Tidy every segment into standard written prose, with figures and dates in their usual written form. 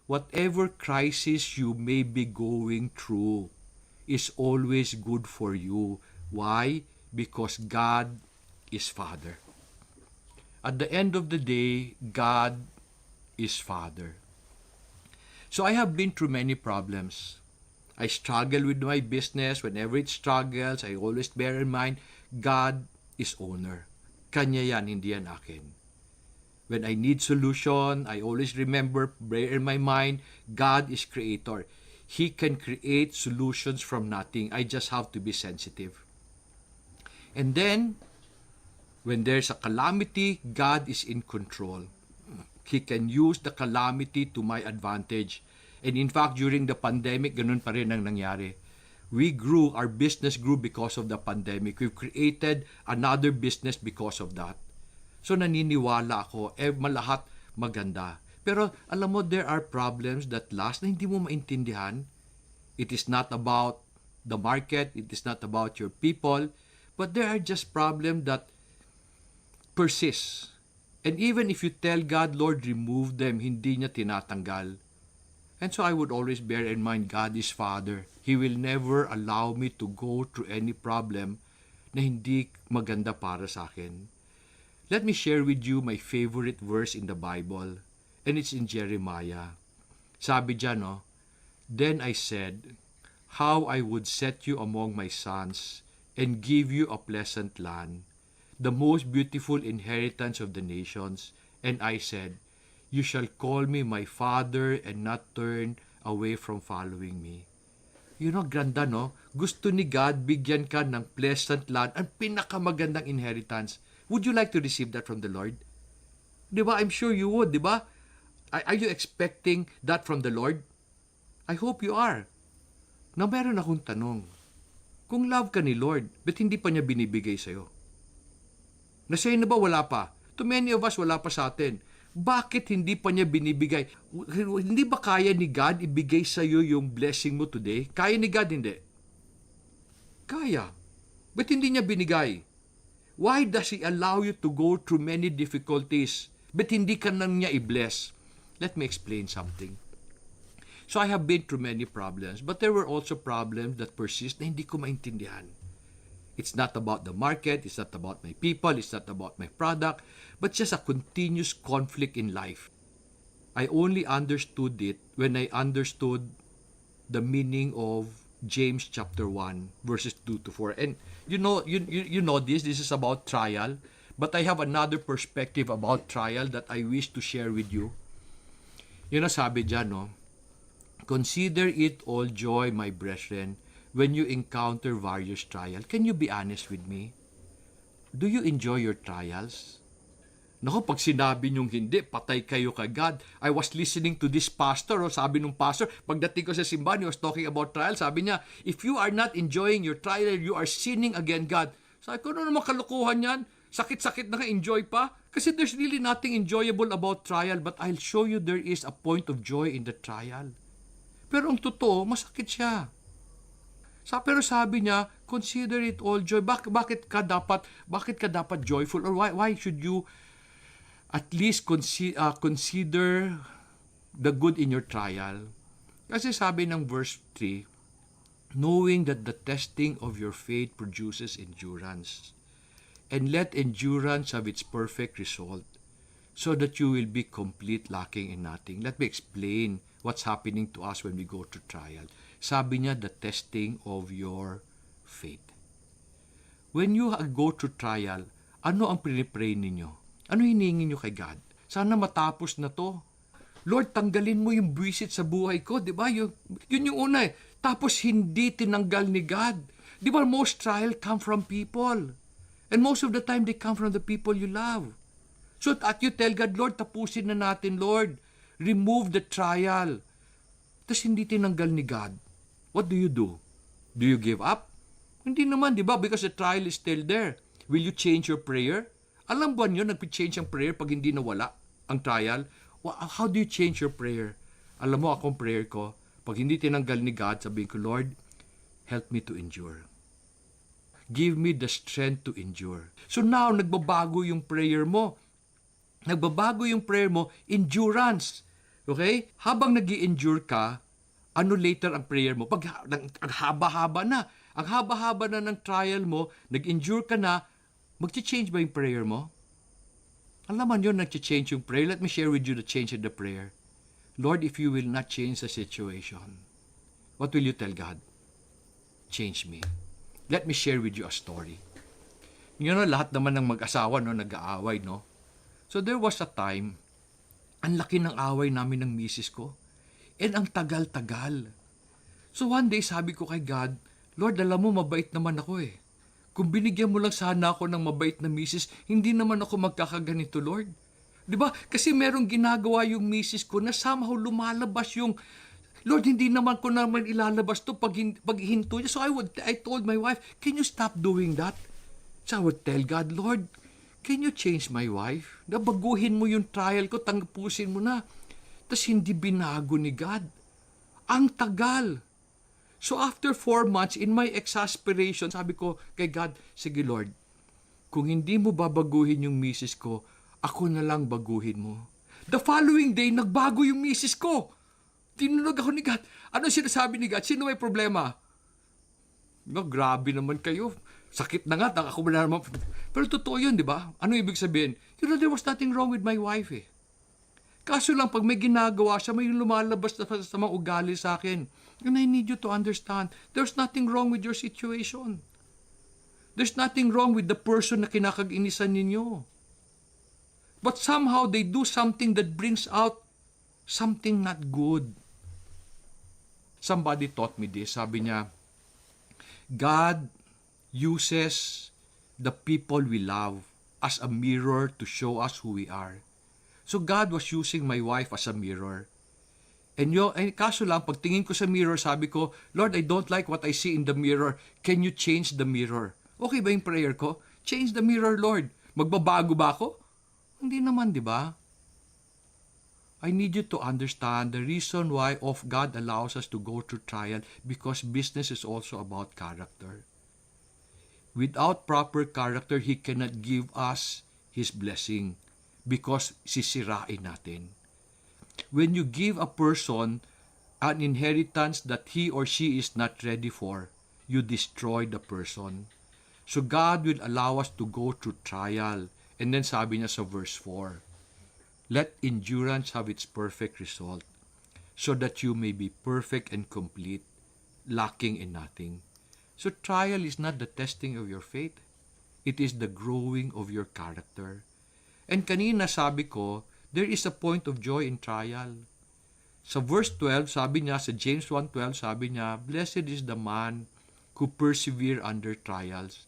whatever crisis you may be going through is always good for you. Why? Because God is Father. At the end of the day, God is Father. So I have been through many problems. I struggle with my business. Whenever it struggles, I always bear in mind, God is owner. Kanya yan, hindi yan akin. When I need solution, I always remember, bear in my mind, God is creator. He can create solutions from nothing. I just have to be sensitive. And then, when there's a calamity, God is in control. He can use the calamity to my advantage. And in fact, during the pandemic, ganun pa rin ang nangyari. Our business grew because of the pandemic. We've created another business because of that. So naniniwala ako, malahat maganda. Pero alam mo, there are problems that last na hindi mo maintindihan. It is not about the market, it is not about your people, but there are just problems that persist. And even if you tell God, Lord, remove them, hindi niya tinatanggal. And so I would always bear in mind, God is Father. He will never allow me to go through any problem na hindi maganda para sa akin. Let me share with you my favorite verse in the Bible, and it's in Jeremiah. Sabi dyan, no? Then I said, how I would set you among my sons and give you a pleasant land, the most beautiful inheritance of the nations. And I said, you shall call me my father and not turn away from following me. You know, ganda, no? Gusto ni God, bigyan ka ng pleasant land, ang pinakamagandang inheritance. Would you like to receive that from the Lord? Diba? I'm sure you would, diba? Are you expecting that from the Lord? I hope you are. Na meron akong tanong. Kung love ka ni Lord, ba't hindi pa niya binibigay sa'yo? Nasa'yo na ba? Wala pa. To many of us, wala pa sa atin. Bakit hindi pa niya binibigay? Hindi ba kaya ni God ibigay sa'yo yung blessing mo today? Kaya ni God, hindi? Kaya. Ba't hindi niya binigay? Why does He allow you to go through many difficulties? Ba't hindi ka nang niya i-bless? Let me explain something. So I have been through many problems, but there were also problems that persist na hindi ko maintindihan. It's not about the market, it's not about my people, it's not about my product, but just a continuous conflict in life. I only understood it when I understood the meaning of James chapter 1, verses 2 to 4. And you know this is about trial, but I have another perspective about trial that I wish to share with you. Yun na sabi dyan, no? Consider it all joy, my brethren, when you encounter various trials. Can you be honest with me? Do you enjoy your trials? Naku, pag sinabi niyong hindi, patay kayo kay God. I was listening to this pastor, sabi nung pastor, pagdating ko sa simbahan, he was talking about trial, sabi niya, if you are not enjoying your trial, you are sinning against God. Sabi ko, ano naman kalukuhan yan? Sakit-sakit na enjoy pa? Kasi there's really nothing enjoyable about trial, but I'll show you there is a point of joy in the trial. Pero ang totoo, masakit siya. Pero sabi niya, consider it all joy. Bakit ka dapat joyful? Or why should you at least consider the good in your trial? Kasi sabi ng verse 3, knowing that the testing of your faith produces endurance, and let endurance have its perfect result, so that you will be complete, lacking in nothing. Let me explain what's happening to us when we go to trial. Sabi niya, the testing of your faith. When you go to trial, ano ang pinipray ninyo? Ano hinihingi nyo kay God? Sana matapos na to. Lord, tanggalin mo yung buwisit sa buhay ko. Diba? Yun yung una eh. Tapos hindi tinanggal ni God. Diba most trial come from people. And most of the time, they come from the people you love. So at you tell God, Lord, tapusin na natin, Lord. Remove the trial. Tapos hindi tinanggal ni God. What do? Do you give up? Hindi naman, di ba? Because the trial is still there. Will you change your prayer? Alam ba nyo, nag-change ang prayer pag hindi nawala ang trial? How do you change your prayer? Alam mo, akong prayer ko, pag hindi tinanggal ni God, sabihin ko, Lord, help me to endure. Give me the strength to endure. So now, nagbabago yung prayer mo. Nagbabago yung prayer mo, endurance. Okay? Habang nag-i-endure ka, ano later ang prayer mo? Pag ang haba-haba na, ang haba-haba na ng trial mo, nag-endure ka na, mag-change ba yung prayer mo? Alam mo yun, nag-change yung prayer. Let me share with you the change in the prayer. Lord, if you will not change the situation, what will you tell God? Change me. Let me share with you a story. You know, lahat naman ng mag-asawa, no, nag-aaway, no? So there was a time, ang laki ng away namin ng misis ko. And ang tagal-tagal. So one day, sabi ko kay God, Lord, alam mo, mabait naman ako eh. Kung binigyan mo lang sana ako ng mabait na misis, hindi naman ako magkakaganito, Lord. 'Di ba? Kasi merong ginagawa yung misis ko na somehow lumalabas yung, Lord, hindi naman ko naman ilalabas to pag hinto niya. So I told my wife, can you stop doing that? So I would tell God, Lord, can you change my wife? Baguhin mo yung trial ko, tangapusin mo na. Tapos hindi binago ni God. Ang tagal. So after 4 months, in my exasperation, sabi ko kay God, sige Lord, kung hindi mo babaguhin yung misis ko, ako na lang baguhin mo. The following day, nagbago yung misis ko. Tinunog ako ni God. Ano sinasabi ni God? Sino may problema? No, grabe naman kayo. Sakit na nga, ako na naman. Pero totoo yun, di ba? Ano ibig sabihin? You know, there was nothing wrong with my wife eh. Kaso lang, pag may ginagawa siya, may lumalabas na sa mga ugali sa akin. And I need you to understand, there's nothing wrong with your situation. There's nothing wrong with the person na kinakag-inisan ninyo. But somehow, they do something that brings out something not good. Somebody taught me this. Sabi niya, God uses the people we love as a mirror to show us who we are. So God was using my wife as a mirror. And kaso lang, pagtingin ko sa mirror, sabi ko, Lord, I don't like what I see in the mirror. Can you change the mirror? Okay ba yung prayer ko? Change the mirror, Lord. Magbabago ba ako? Hindi naman, di ba? I need you to understand the reason why God allows us to go through trial, because business is also about character. Without proper character, He cannot give us His blessing because sisirain natin. When you give a person an inheritance that he or she is not ready for, you destroy the person. So God will allow us to go through trial. And then sabi niya sa verse 4, let endurance have its perfect result, so that you may be perfect and complete, lacking in nothing. So trial is not the testing of your faith. It is the growing of your character. And kanina sabi ko, there is a point of joy in trial. Sa verse 12, sabi niya, sa James 1:12, sabi niya, blessed is the man who persevere under trials.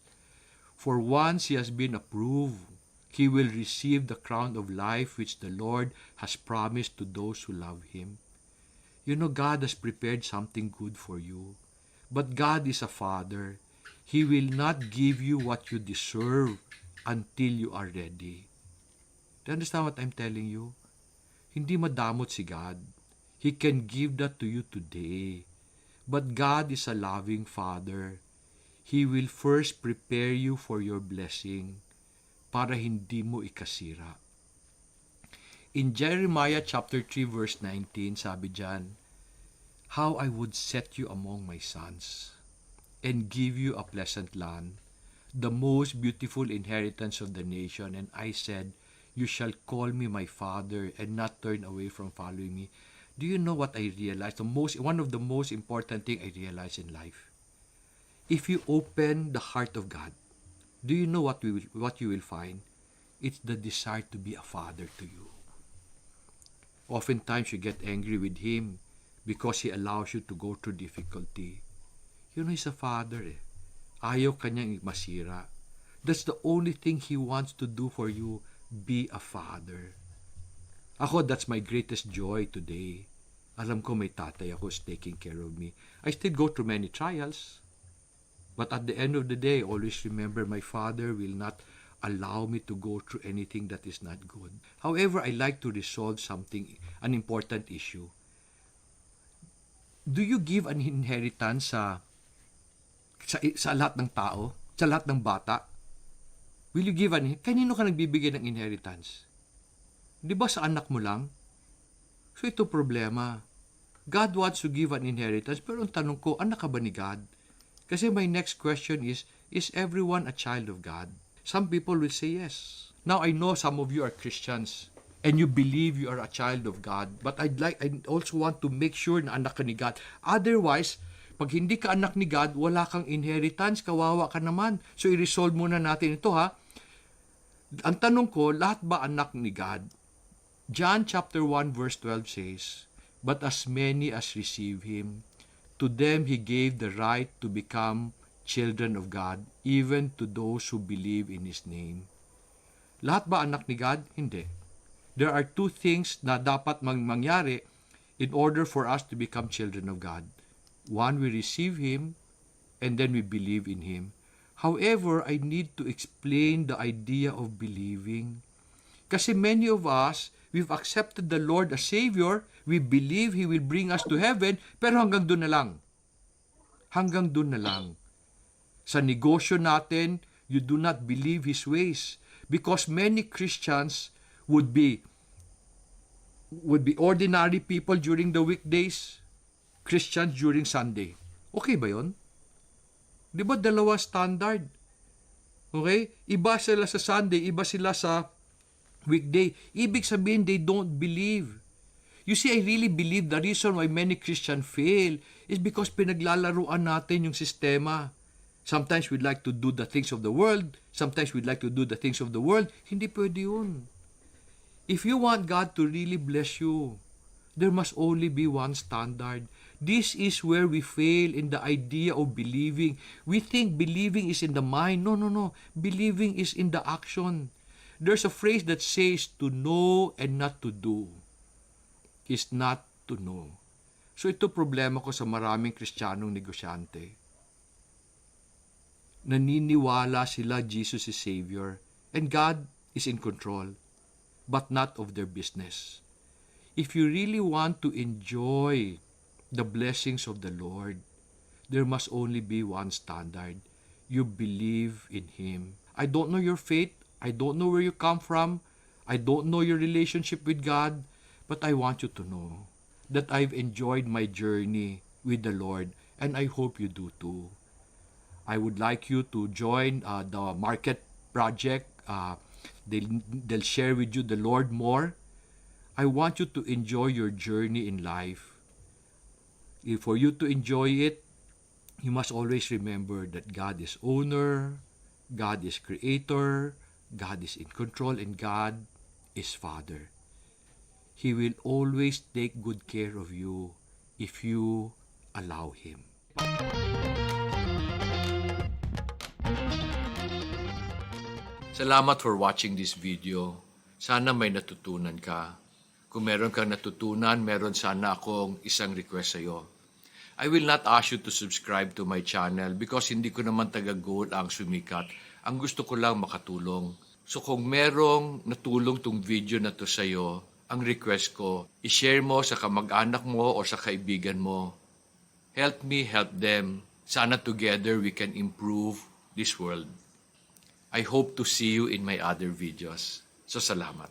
For once he has been approved, he will receive the crown of life which the Lord has promised to those who love Him. You know, God has prepared something good for you. But God is a Father. He will not give you what you deserve until you are ready. Do you understand what I'm telling you? Hindi madamot si God. He can give that to you today. But God is a loving Father. He will first prepare you for your blessing para hindi mo ikasira. In Jeremiah chapter 3 verse 19, sabi diyan, how I would set you among my sons and give you a pleasant land, the most beautiful inheritance of the nation. And I said, you shall call me my father and not turn away from following me. Do you know what I realized? One of the most important thing I realized in life. If you open the heart of God, do you know what you will find? It's the desire to be a father to you. Oftentimes you get angry with Him because He allows you to go through difficulty. You know, He's a father eh. Ayaw kanyang masira. That's the only thing He wants to do for you. Be a father. Ako, that's my greatest joy today. Alam ko may tatay ako is taking care of me. I still go through many trials. But at the end of the day, always remember my Father will not allow me to go through anything that is not good. However, I like to resolve an important issue. Do you give an inheritance sa lahat ng tao? Sa lahat ng bata? Will you give kanino ka nagbibigay ng inheritance? Di ba sa anak mo lang? So ito problema. God wants to give an inheritance, pero ang tanong ko, anak ka ba ni God? Kasi my next question is everyone a child of God? Some people will say yes. Now, I know some of you are Christians and you believe you are a child of God, but I also want to make sure na anak ka ni God. Otherwise, pag hindi ka anak ni God, wala kang inheritance, kawawa ka naman. So, i-resolve muna natin ito, ha? Ang tanong ko, lahat ba anak ni God? John chapter 1 verse 12 says, "But as many as receive Him, to them He gave the right to become children of God, even to those who believe in His name." Lahat ba anak ni God? Hindi. There are two things na dapat mangyari in order for us to become children of God. One, we receive Him, and then we believe in Him. However, I need to explain the idea of believing. Kasi many of us, we've accepted the Lord as Savior, we believe He will bring us to heaven, pero hanggang doon na lang. Hanggang doon na lang. Sa negosyo natin, you do not believe His ways. Because many Christians would be ordinary people during the weekdays, Christians during Sunday. Okay ba yun? Di ba dalawa standard? Okay? Iba sila sa Sunday, iba sila sa weekday. Ibig sabihin, they don't believe. You see, I really believe the reason why many Christians fail is because pinaglalaruan natin yung sistema. Sometimes we'd like to do the things of the world. Sometimes we'd like to do the things of the world. Hindi pwede yun. If you want God to really bless you, there must only be one standard. This is where we fail in the idea of believing. We think believing is in the mind. No. Believing is in the action. There's a phrase that says, to know and not to do is not to know. So ito problema ko sa maraming Kristiyanong negosyante. Naniniwala sila Jesus is Savior and God is in control, but not of their business. If you really want to enjoy the blessings of the Lord, there must only be one standard. You believe in Him. I don't know your faith. I don't know where you come from. I don't know your relationship with God, but I want you to know that I've enjoyed my journey with the Lord, and I hope you do too. I would like you to join the market project. They'll share with you the Lord more. I want you to enjoy your journey in life. For you to enjoy it, you must always remember that God is owner, God is creator, God is in control, and God is Father. He will always take good care of you if you allow Him. Salamat for watching this video. Sana may natutunan ka. Kung meron kang natutunan, meron sana akong isang request sa'yo. I will not ask you to subscribe to my channel because hindi ko naman taga-goal ang sumikat. Ang gusto ko lang makatulong. So kung merong natulong tong video na to sa'yo, ang request ko, i-share mo sa kamag-anak mo o sa kaibigan mo. Help me help them. Sana together we can improve this world. I hope to see you in my other videos. So salamat.